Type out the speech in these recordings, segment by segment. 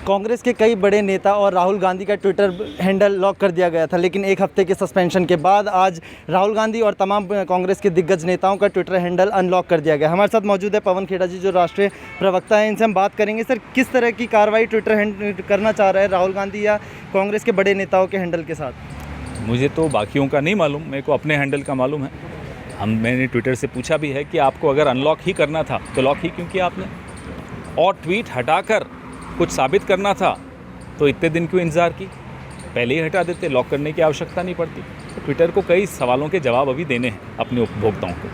कांग्रेस के कई बड़े नेता और राहुल गांधी का ट्विटर हैंडल लॉक कर दिया गया था, लेकिन एक हफ्ते के सस्पेंशन के बाद आज राहुल गांधी और तमाम कांग्रेस के दिग्गज नेताओं का ट्विटर हैंडल अनलॉक कर दिया गया। हमारे साथ मौजूद है पवन खेड़ा जी, जो राष्ट्रीय प्रवक्ता हैं। इनसे हम बात करेंगे। सर, किस तरह की कार्रवाई ट्विटर हैंडल करना चाह रहा है राहुल गांधी या कांग्रेस के बड़े नेताओं के हैंडल के साथ? मुझे तो बाकियों का नहीं मालूम, मेरे को अपने हैंडल का मालूम है। मैंने ट्विटर से पूछा भी है कि आपको अगर अनलॉक ही करना था तो लॉक ही क्यों किया आपने, और ट्वीट हटाकर कुछ साबित करना था तो इतने दिन क्यों इंतज़ार की, पहले ही हटा देते, लॉक करने की आवश्यकता नहीं पड़ती। तो ट्विटर को कई सवालों के जवाब अभी देने हैं अपने उपभोक्ताओं को।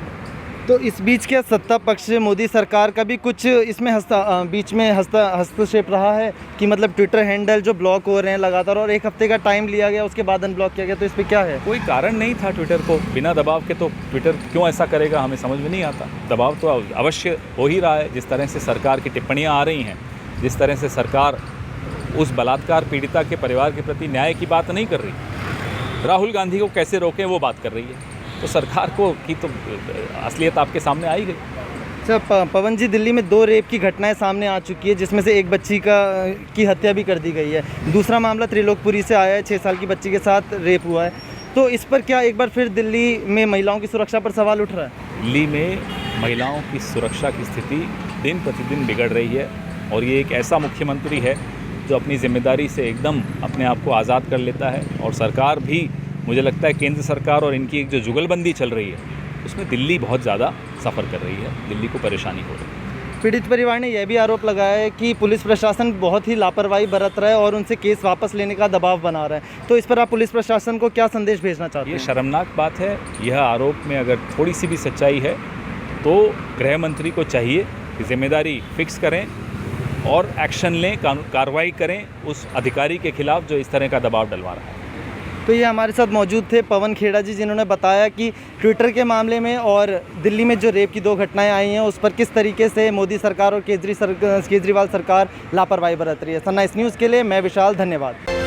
तो इस बीच क्या सत्ता पक्ष मोदी सरकार का भी कुछ इसमें हस्तक्षेप रहा है कि मतलब ट्विटर हैंडल जो ब्लॉक हो रहे हैं लगातार और एक हफ्ते का टाइम लिया गया, उसके बाद अनब्लॉक किया गया, तो इस पर क्या है? कोई कारण नहीं था ट्विटर को, बिना दबाव के तो ट्विटर क्यों ऐसा करेगा, हमें समझ में नहीं आता। दबाव तो अवश्य हो ही रहा है, जिस तरह से सरकार की टिप्पणियाँ आ रही हैं, जिस तरह से सरकार उस बलात्कार पीड़िता के परिवार के प्रति न्याय की बात नहीं कर रही, राहुल गांधी को कैसे रोकें वो बात कर रही है, तो सरकार को की तो असलियत आपके सामने आई गई। अच्छा पवन जी, दिल्ली में 2 रेप की घटनाएं सामने आ चुकी है, जिसमें से एक बच्ची की हत्या भी कर दी गई है। दूसरा मामला त्रिलोकपुरी से आया है, 6 साल की बच्ची के साथ रेप हुआ है। तो इस पर क्या एक बार फिर दिल्ली में महिलाओं की सुरक्षा पर सवाल उठ रहा है? दिल्ली में महिलाओं की सुरक्षा की स्थिति दिन प्रतिदिन बिगड़ रही है, और ये एक ऐसा मुख्यमंत्री है जो अपनी जिम्मेदारी से एकदम अपने आप को आज़ाद कर लेता है। और सरकार भी, मुझे लगता है केंद्र सरकार और इनकी एक जो जुगलबंदी चल रही है उसमें दिल्ली बहुत ज़्यादा सफ़र कर रही है, दिल्ली को परेशानी हो रही है। पीड़ित परिवार ने यह भी आरोप लगाया है कि पुलिस प्रशासन बहुत ही लापरवाही बरत रहा है और उनसे केस वापस लेने का दबाव बना रहा है। तो इस पर आप पुलिस प्रशासन को क्या संदेश भेजना चाहते हैं? ये शर्मनाक बात है। यह आरोप में अगर थोड़ी सी भी सच्चाई है तो गृह मंत्री को चाहिए कि जिम्मेदारी फिक्स करें और एक्शन लें, कार्रवाई करें उस अधिकारी के खिलाफ जो इस तरह का दबाव डलवा रहा है। तो ये हमारे साथ मौजूद थे पवन खेड़ा जी, जिन्होंने बताया कि ट्विटर के मामले में और दिल्ली में जो रेप की 2 घटनाएं आई हैं उस पर किस तरीके से मोदी सरकार और केजरीवाल सरकार लापरवाही बरत रही है। सनराइज न्यूज़ के लिए मैं विशाल, धन्यवाद।